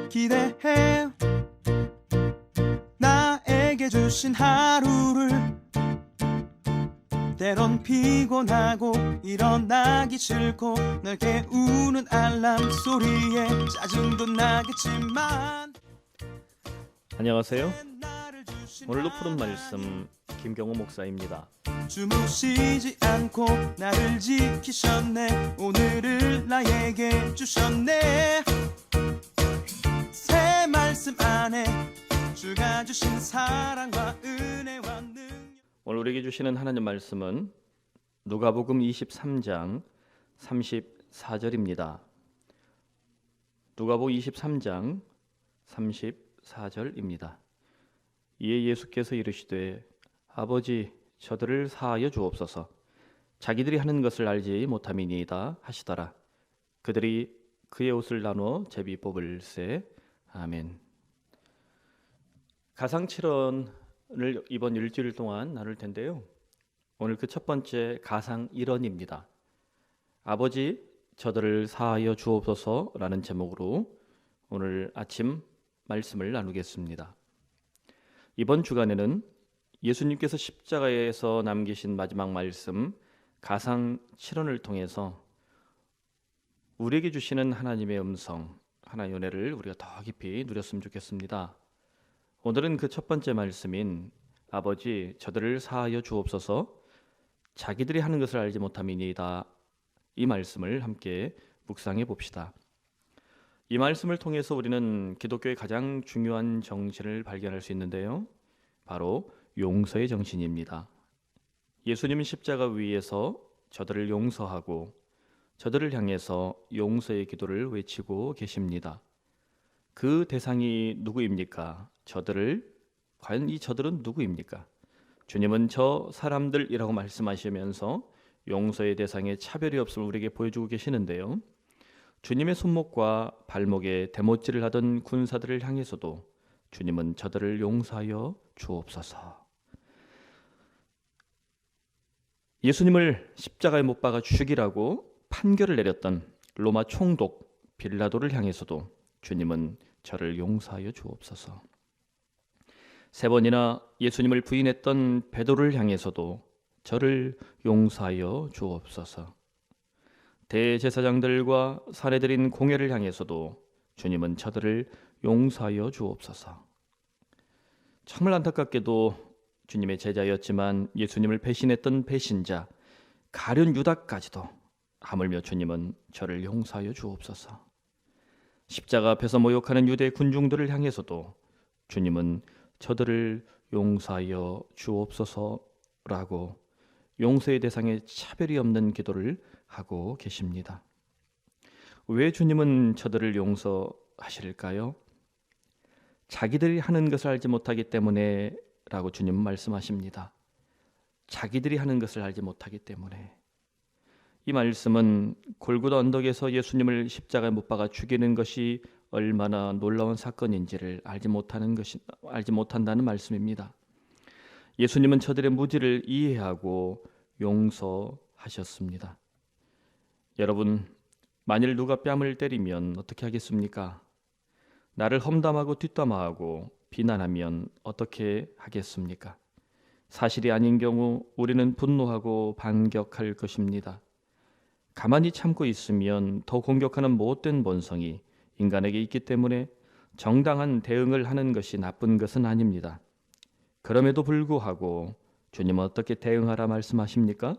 기대해 나에게 주신 하루를 때론 피곤하고 일어나기 싫고 널 깨우는 알람 소리에 짜증도 나겠지만 안녕하세요. 오늘도 푸른 말씀 김경호 목사입니다. 주무시지 않고 나를 지키셨네. 오늘을 나에게 주셨네. 새 말씀 안에 주가 주신 사랑과 은혜와 능력. 오늘 우리에게 주시는 하나님 말씀은 누가복음 23장 34절입니다. 누가복음 23장 34절입니다. 이에 예수께서 이르시되 아버지 저들을 사하여 주옵소서. 자기들이 하는 것을 알지 못함이니이다 하시더라. 그들이 그의 옷을 나누어 제비 뽑을세. 아멘. 가상칠언을 이번 일주일 동안 나눌 텐데요. 오늘 그 첫 번째 가상일언입니다. 아버지 저들을 사하여 주옵소서라는 제목으로 오늘 아침 말씀을 나누겠습니다. 이번 주간에는 예수님께서 십자가에서 남기신 마지막 말씀 가상칠언을 통해서 우리에게 주시는 하나님의 음성, 하나님의 은혜를 우리가 더 깊이 누렸으면 좋겠습니다. 오늘은 그 첫 번째 말씀인 아버지 저들을 사하여 주옵소서. 자기들이 하는 것을 알지 못함이니이다. 이 말씀을 함께 묵상해 봅시다. 이 말씀을 통해서 우리는 기독교의 가장 중요한 정신을 발견할 수 있는데요. 바로 용서의 정신입니다. 예수님은 십자가 위에서 저들을 용서하고 저들을 향해서 용서의 기도를 외치고 계십니다. 그 대상이 누구입니까? 과연 이 저들은 누구입니까? 주님은 저 사람들이라고 말씀하시면서 용서의 대상에 차별이 없음을 우리에게 보여주고 계시는데요. 주님의 손목과 발목에 대못질을 하던 군사들을 향해서도 주님은 저들을 용서하여 주옵소서. 예수님을 십자가에 못 박아 죽이라고 판결을 내렸던 로마 총독 빌라도를 향해서도 주님은 저를 용서하여 주옵소서. 세 번이나 예수님을 부인했던 베드로를 향해서도 저를 용서하여 주옵소서. 대제사장들과 사례들인 공회를 향해서도 주님은 저들을 용서하여 주옵소서. 정말 안타깝게도 주님의 제자였지만 예수님을 배신했던 배신자 가룟 유다까지도 하물며 주님은 저를 용서하여 주옵소서. 십자가 앞에서 모욕하는 유대 군중들을 향해서도 주님은 저들을 용서하여 주옵소서라고 용서의 대상에 차별이 없는 기도를 하고 계십니다. 왜 주님은 저들을 용서하실까요? 자기들이 하는 것을 알지 못하기 때문에 라고 주님은 말씀하십니다. 자기들이 하는 것을 알지 못하기 때문에. 이 말씀은 골고다 언덕에서 예수님을 십자가에 못 박아 죽이는 것이 얼마나 놀라운 사건인지를 알지 못한다는 말씀입니다. 예수님은 저들의 무지를 이해하고 용서하셨습니다. 여러분, 만일 누가 뺨을 때리면 어떻게 하겠습니까? 나를 험담하고 뒷담화하고 비난하면 어떻게 하겠습니까? 사실이 아닌 경우 우리는 분노하고 반격할 것입니다. 가만히 참고 있으면 더 공격하는 못된 본성이 인간에게 있기 때문에 정당한 대응을 하는 것이 나쁜 것은 아닙니다. 그럼에도 불구하고 주님은 어떻게 대응하라 말씀하십니까?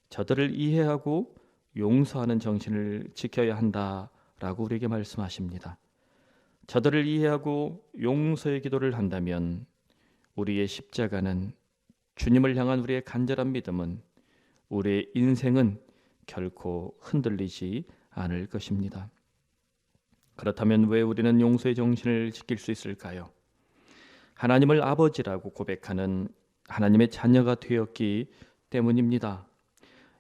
저들을 이해하고 용서하는 정신을 지켜야 한다라고 우리에게 말씀하십니다. 저들을 이해하고 용서의 기도를 한다면 우리의 십자가는, 주님을 향한 우리의 간절한 믿음은, 우리의 인생은 결코 흔들리지 않을 것입니다. 그렇다면 왜 우리는 용서의 정신을 지킬 수 있을까요? 하나님을 아버지라고 고백하는 하나님의 자녀가 되었기 때문입니다.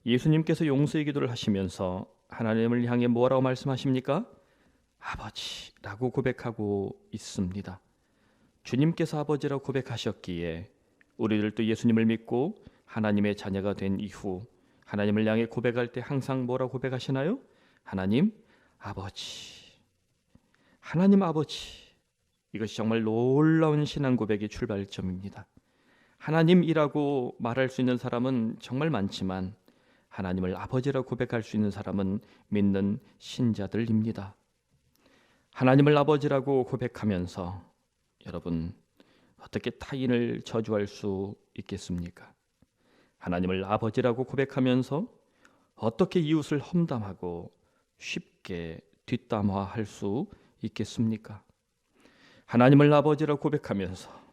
예수님께서 용서의 기도를 하시면서 하나님을 향해 뭐라고 말씀하십니까? 아버지라고 고백하고 있습니다. 주님께서 아버지라고 고백하셨기에 우리들도 예수님을 믿고 하나님의 자녀가 된 이후 하나님을 향해 고백할 때 항상 뭐라고 고백하시나요? 하나님 아버지. 하나님 아버지, 이것이 정말 놀라운 신앙 고백의 출발점입니다. 하나님이라고 말할 수 있는 사람은 정말 많지만 하나님을 아버지라고 고백할 수 있는 사람은 믿는 신자들입니다. 하나님을 아버지라고 고백하면서 여러분 어떻게 타인을 저주할 수 있겠습니까? 하나님을 아버지라고 고백하면서 어떻게 이웃을 험담하고 쉽게 뒷담화할 수 있겠습니까? 하나님을 아버지라고 고백하면서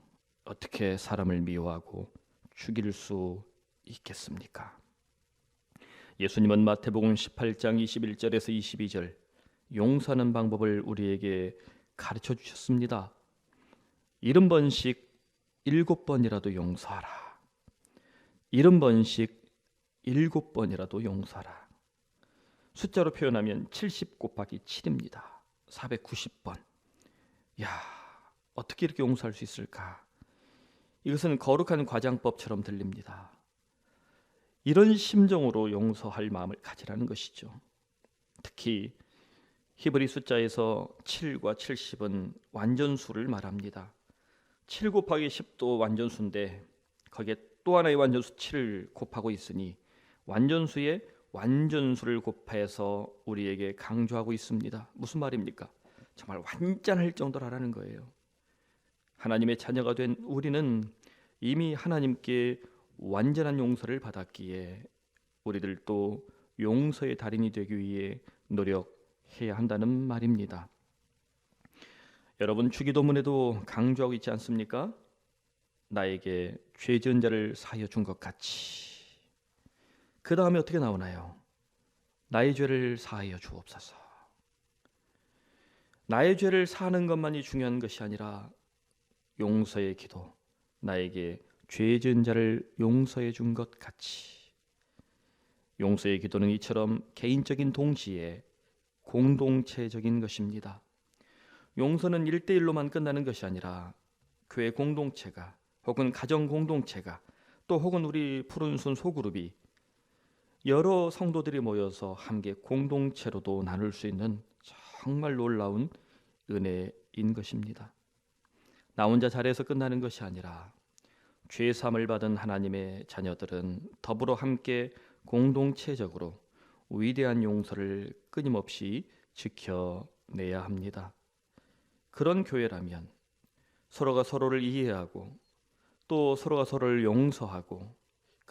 어떻게 사람을 미워하고 죽일 수 있겠습니까? 예수님은 마태복음 18장 21절에서 22절 용서하는 방법을 우리에게 가르쳐 주셨습니다. 70번씩 7번이라도 용서하라. 70번씩 7번이라도 용서하라. 숫자로 표현하면 70 곱하기 7입니다. 490번. 야, 어떻게 이렇게 용서할 수 있을까? 이것은 거룩한 과장법처럼 들립니다. 이런 심정으로 용서할 마음을 가지라는 것이죠. 특히 히브리 숫자에서 7과 70은 완전수를 말합니다. 7 곱하기 10도 완전수인데 거기에 또 하나의 완전수 7을 곱하고 있으니 완전수에 완전수를 곱해서 우리에게 강조하고 있습니다. 무슨 말입니까? 정말 완전할 정도로 하라는 거예요. 하나님의 자녀가 된 우리는 이미 하나님께 완전한 용서를 받았기에 우리들도 용서의 달인이 되기 위해 노력해야 한다는 말입니다. 여러분 주기도문에도 강조하고 있지 않습니까? 나에게 죄 지은 자를 사하여 준 것 같이. 그 다음에 어떻게 나오나요? 나의 죄를 사하여 주옵소서. 나의 죄를 사하는 것만이 중요한 것이 아니라 용서의 기도, 나에게 죄 지은 자를 용서해 준 것 같이. 용서의 기도는 이처럼 개인적인 동시에 공동체적인 것입니다. 용서는 1대1로만 끝나는 것이 아니라 교회 공동체가 혹은 가정 공동체가 또 혹은 우리 푸른손 소그룹이 여러 성도들이 모여서 함께 공동체로도 나눌 수 있는 정말 놀라운 은혜인 것입니다. 나 혼자 잘해서 끝나는 것이 아니라 죄 사함을 받은 하나님의 자녀들은 더불어 함께 공동체적으로 위대한 용서를 끊임없이 지켜내야 합니다. 그런 교회라면 서로가 서로를 이해하고 또 서로가 서로를 용서하고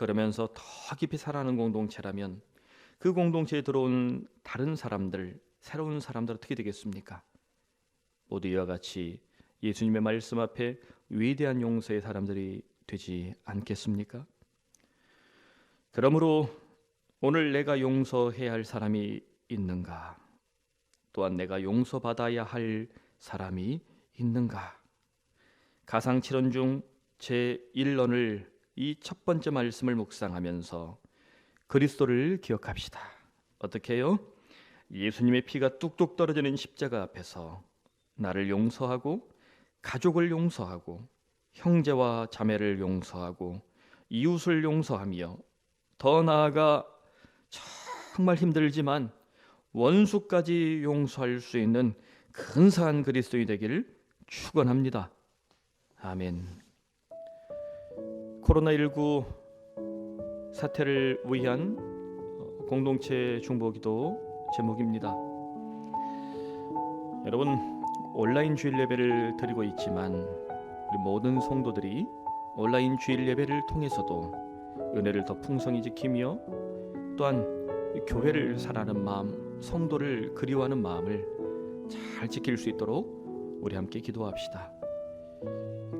그러면서 더 깊이 살아가는 공동체라면 그 공동체에 들어온 다른 사람들, 새로운 사람들 어떻게 되겠습니까? 모두 이와 같이 예수님의 말씀 앞에 위대한 용서의 사람들이 되지 않겠습니까? 그러므로 오늘 내가 용서해야 할 사람이 있는가? 또한 내가 용서받아야 할 사람이 있는가? 가상칠언 중 제1언을 이 첫 번째 말씀을 묵상하면서 그리스도를 기억합시다. 어떻게 해요? 예수님의 피가 뚝뚝 떨어지는 십자가 앞에서 나를 용서하고 가족을 용서하고 형제와 자매를 용서하고 이웃을 용서하며 더 나아가 정말 힘들지만 원수까지 용서할 수 있는 근사한 그리스도인이 되기를 축원합니다. 아멘. 코로나19 사태를 위한 공동체 중보기도 제목입니다. 여러분, 온라인 주일 예배를 드리고 있지만 우리 모든 성도들이 온라인 주일 예배를 통해서도 은혜를 더 풍성히 지키며 또한 교회를 사랑하는 마음, 성도를 그리워하는 마음을 잘 지킬 수 있도록 우리 함께 기도합시다.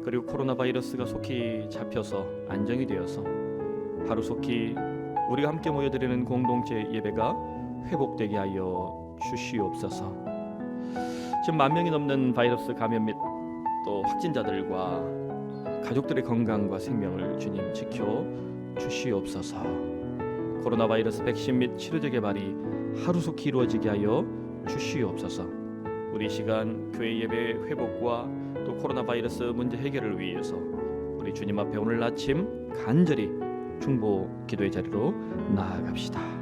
그리고 코로나 바이러스가 속히 잡혀서 안정이 되어서 하루속히 우리가 함께 모여드리는 공동체 예배가 회복되게 하여 주시옵소서. 지금 10,000명이 넘는 바이러스 감염 및 또 확진자들과 가족들의 건강과 생명을 주님 지켜 주시옵소서. 코로나 바이러스 백신 및 치료제 개발이 하루속히 이루어지게 하여 주시옵소서. 우리 시간 교회 예배 회복과 또 코로나 바이러스 문제 해결을 위해서 우리 주님 앞에 오늘 아침 간절히 중보 기도의 자리로 나아갑시다.